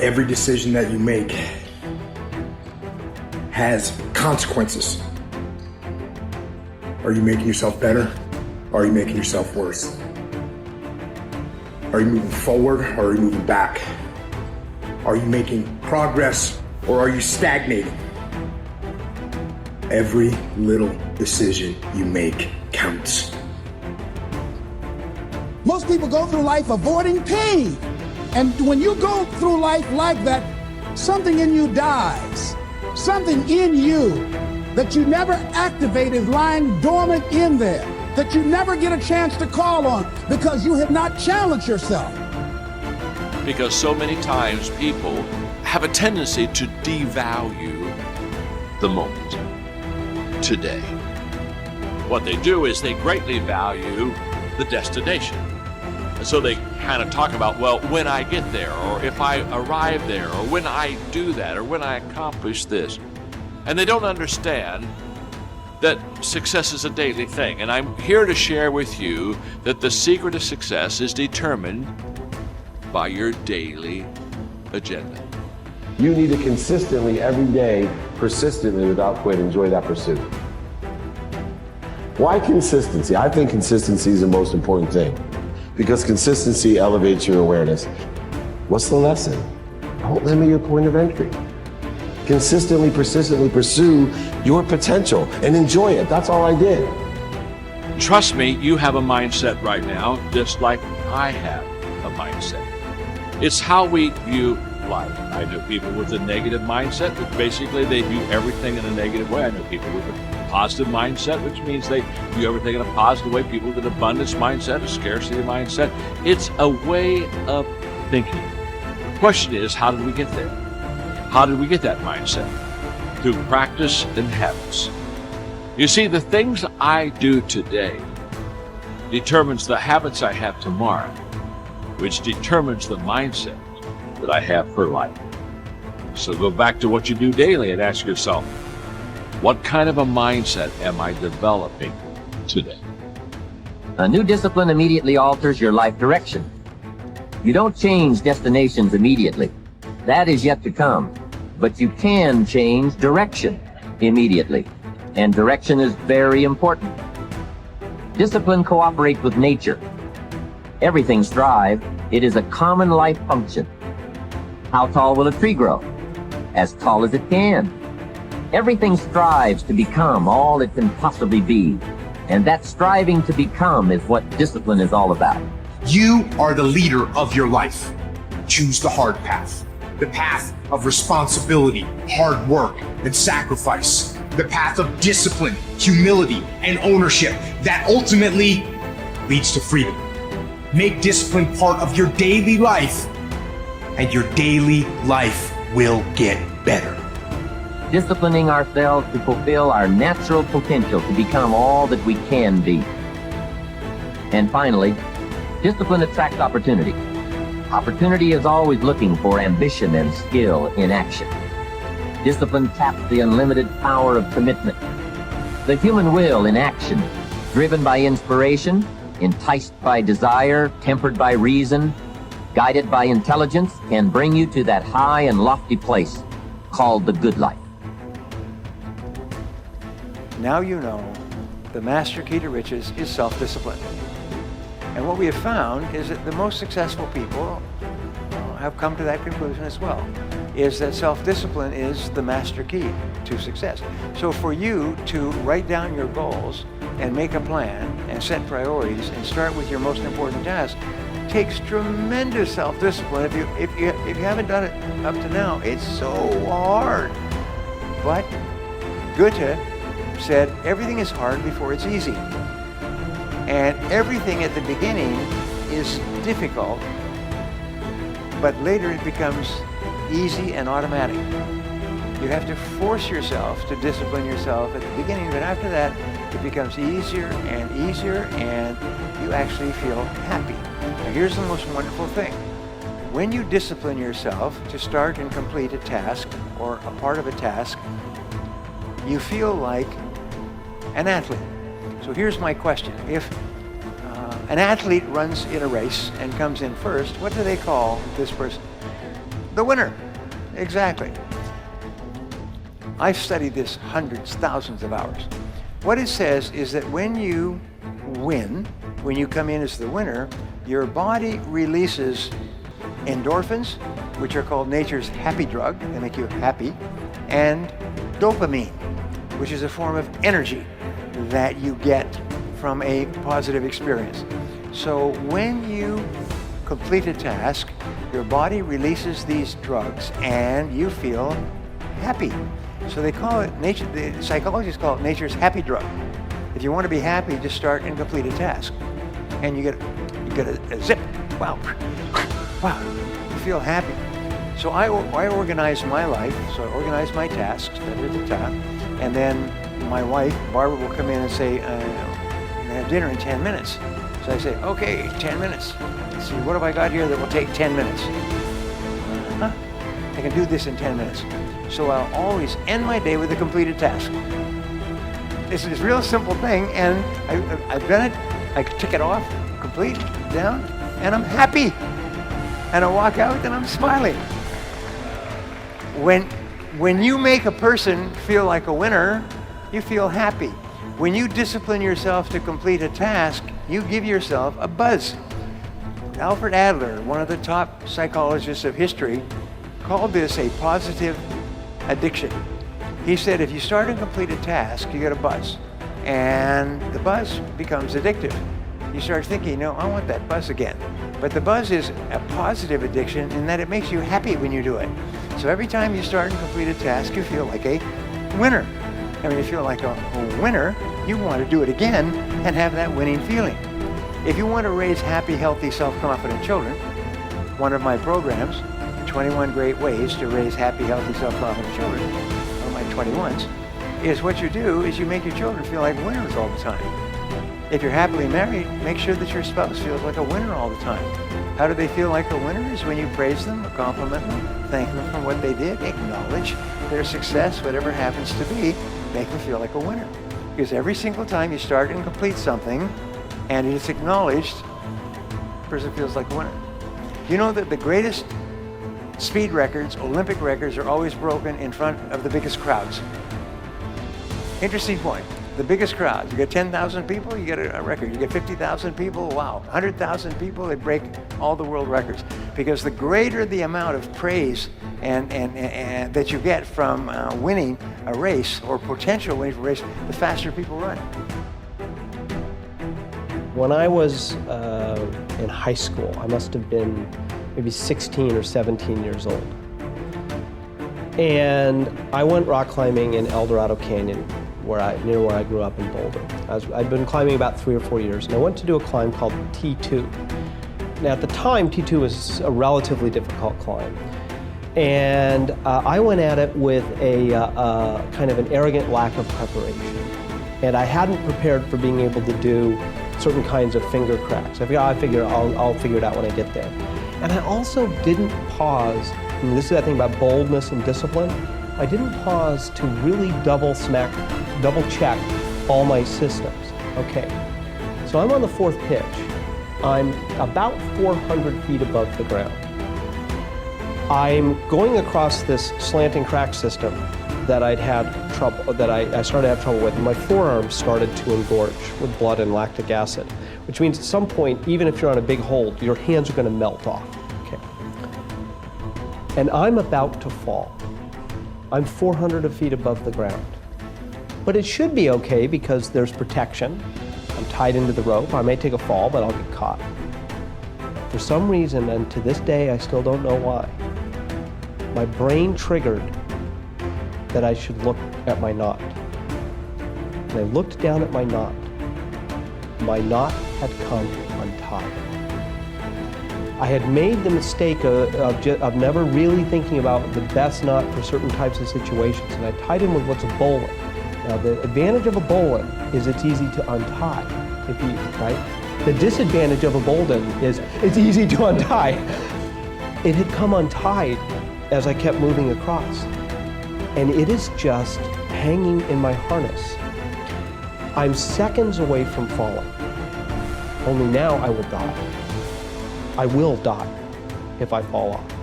Every decision that you make has consequences. Are you making yourself better? Or are you making yourself worse? Are you moving forward or are you moving back? Are you making progress or are you stagnating? Every little decision you make counts. Most people go through life avoiding pain. And when you go through life like that, something in you dies. Something in you that you never activate is lying dormant in there, that you never get a chance to call on because you have not challenged yourself. Because so many times people have a tendency to devalue the moment, today. What they do is they greatly value the destination. And so they kind of talk about, well, when I get there, or if I arrive there, or when I do that, or when I accomplish this. And they don't understand that success is a daily thing. And I'm here to share with you that the secret of success is determined by your daily agenda. You need to consistently, every day, persistently, without quit, enjoy that pursuit. Why consistency? I think consistency is the most important thing because consistency elevates your awareness. What's the lesson? Don't limit your point of entry. Consistently, persistently pursue your potential and enjoy it. That's all I did. Trust me, you have a mindset right now, just like I have a mindset. It's how we view life. I know people with a negative mindset, but basically they view everything in a negative way. I know people with a positive mindset, which means they view everything in a positive way. People with an abundance mindset, a scarcity mindset. It's a way of thinking. The question is, how did we get there? How did we get that mindset? Through practice and habits. You see, the things I do today determines the habits I have tomorrow, which determines the mindset that I have for life. So go back to what you do daily and ask yourself, what kind of a mindset am I developing today? A new discipline immediately alters your life direction. You don't change destinations immediately. That is yet to come. But you can change direction immediately. And direction is very important. Discipline cooperates with nature. Everything strives. It is a common life function. How tall will a tree grow? As tall as it can. Everything strives to become all it can possibly be. And that striving to become is what discipline is all about. You are the leader of your life. Choose the hard path. The path of responsibility, hard work, and sacrifice. The path of discipline, humility, and ownership that ultimately leads to freedom. Make discipline part of your daily life, and your daily life will get better. Disciplining ourselves to fulfill our natural potential to become all that we can be. And finally, discipline attracts opportunity. Opportunity is always looking for ambition and skill in action. Discipline taps the unlimited power of commitment. The human will in action, driven by inspiration, enticed by desire, tempered by reason, guided by intelligence, can bring you to that high and lofty place called the good life. Now you know the master key to riches is self-discipline. And what we have found is that the most successful people have come to that conclusion as well, is that self-discipline is the master key to success. So for you to write down your goals and make a plan and set priorities and start with your most important task takes tremendous self-discipline. If you haven't done it up to now, it's so hard. But Goethe said everything is hard before it's easy. And everything at the beginning is difficult, but later it becomes easy and automatic. You have to force yourself to discipline yourself at the beginning, but after that, it becomes easier, and you actually feel happy. Now here's the most wonderful thing. When you discipline yourself to start and complete a task or a part of a task, you feel like an athlete. So here's my question. If an athlete runs in a race and comes in first, what do they call this person? the winner. Exactly. I've studied this hundreds, thousands of hours. What it says is that when you win, when you come in as the winner, your body releases endorphins, which are called nature's happy drug. They make you happy. And dopamine, which is a form of energy that you get from a positive experience. So when you complete a task, your body releases these drugs and you feel happy. So they call it, the psychologists call it nature's happy drug. If you want to be happy, just start and complete a task. And you get a zip. Wow. Wow. You feel happy. So I organize my life. So I organize my tasks that are at the top. And then my wife, Barbara, will come in and say, we're going to have dinner in 10 minutes. So I say, okay, 10 minutes. Let's see, what have I got here that will take 10 minutes? I can do this in 10 minutes. So I'll always end my day with a completed task. This is a real simple thing, and I've done it. I tick it off, complete, down, and I'm happy. And I walk out and I'm smiling. When you make a person feel like a winner, you feel happy. When you discipline yourself to complete a task, you give yourself a buzz. Alfred Adler, one of the top psychologists of history, called this a positive addiction. He said if you start and complete a task, you get a buzz. And the buzz becomes addictive. You start thinking, no, I want that buzz again. But the buzz is a positive addiction in that it makes you happy when you do it. So every time you start and complete a task, you feel like a winner. And when you feel like a winner, you want to do it again and have that winning feeling. If you want to raise happy, healthy, self-confident children, one of my programs, 21 Great Ways to Raise Happy, Healthy, Self-Confident Children, one of my 21s, is what you do is you make your children feel like winners all the time. If you're happily married, make sure that your spouse feels like a winner all the time. How do they feel like a winner? Is when you praise them, compliment them, thank them for what they did, acknowledge their success, whatever happens to be, make them feel like a winner. Because every single time you start and complete something, and it's acknowledged, the person feels like a winner. You know that the greatest speed records, Olympic records, are always broken in front of the biggest crowds. Interesting point. The biggest crowds. You get 10,000 people, you get a record. You get 50,000 people, wow. 100,000 people, they break all the world records. Because the greater the amount of praise and that you get from winning a race or potential winning a race, the faster people run. When I was in high school, I must have been maybe 16 or 17 years old. And I went rock climbing in El Dorado Canyon, near where I grew up in Boulder. I'd been climbing about 3 or 4 years, and I went to do a climb called T2. Now at the time, T2 was a relatively difficult climb. And I went at it with a kind of an arrogant lack of preparation. And I hadn't prepared for being able to do certain kinds of finger cracks. I figured I'll figure it out when I get there. And I also didn't pause, and this is that thing about boldness and discipline, I didn't pause to really double check all my systems. Okay, so I'm on the 4th pitch. I'm about 400 feet above the ground. I'm going across this slanting crack system that I started to have trouble with. And my forearms started to engorge with blood and lactic acid, which means at some point, even if you're on a big hold, your hands are going to melt off. Okay. And I'm about to fall. I'm 400 feet above the ground. But it should be okay because there's protection. I'm tied into the rope. I may take a fall, but I'll get caught. For some reason, and to this day, I still don't know why, my brain triggered that I should look at my knot. And I looked down at my knot. My knot had come untied. I had made the mistake of never really thinking about the best knot for certain types of situations, and I tied him with what's a bowline. Now the advantage of a bowline is it's easy to untie, right? The disadvantage of a bowline is it's easy to untie. It had come untied as I kept moving across. And it is just hanging in my harness. I'm seconds away from falling. Only now I will die. I will die if I fall off.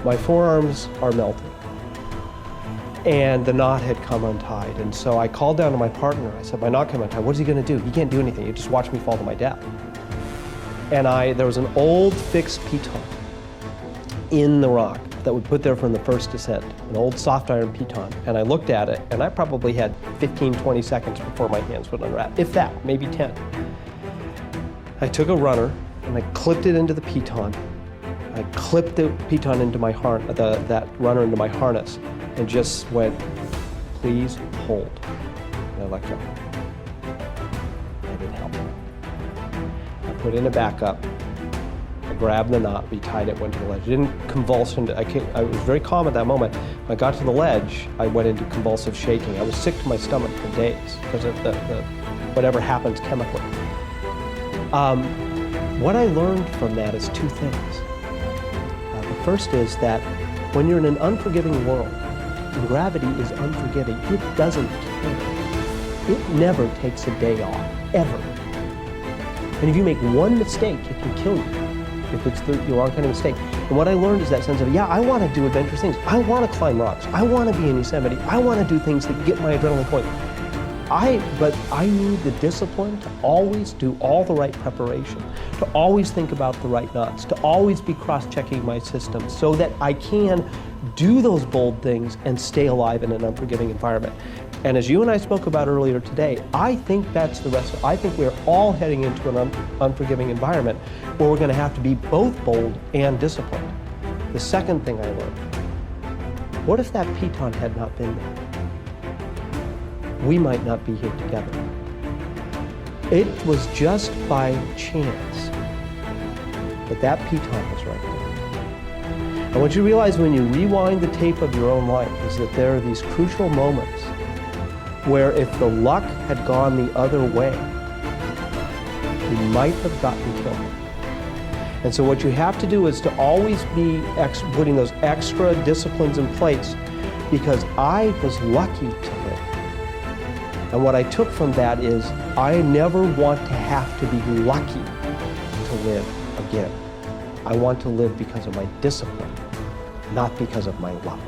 my forearms are melting. And the knot had come untied. And so I called down to my partner. I said, my knot came untied. What is he going to do? He can't do anything. He just watch me fall to my death. And there was an old fixed piton in the rock that we put there from the first descent, an old soft iron piton. And I looked at it, and I probably had 15, 20 seconds before my hands would unwrap, if that, maybe 10. I took a runner, and I clipped it into the piton. I clipped the piton into my that runner into my harness, and just went, please hold. And I let go. I didn't help. I put in a backup. I grabbed the knot, retied it, went to the ledge. I didn't convulse. I was very calm at that moment. When I got to the ledge, I went into convulsive shaking. I was sick to my stomach for days because of the whatever happens chemically. What I learned from that is two things. The first is that when you're in an unforgiving world, and gravity is unforgiving, it doesn't care. It never takes a day off, ever. And if you make one mistake, it can kill you, if it's the wrong kind of mistake. And what I learned is that sense of, yeah, I want to do adventurous things. I want to climb rocks. I want to be in Yosemite. I want to do things that get my adrenaline going. But I need the discipline to always do all the right preparation, to always think about the right knots, to always be cross-checking my system so that I can do those bold things and stay alive in an unforgiving environment. And as you and I spoke about earlier today, I think that's the rest. I think we're all heading into an unforgiving environment where we're going to have to be both bold and disciplined. The second thing I learned, what if that piton had not been there? We might not be here together. It was just by chance that that piton was right there. And what you realize when you rewind the tape of your own life is that there are these crucial moments where if the luck had gone the other way, you might have gotten killed. And so what you have to do is to always be putting those extra disciplines in place, because I was lucky to live. And what I took from that is I never want to have to be lucky to live again. I want to live because of my discipline, not because of my luck.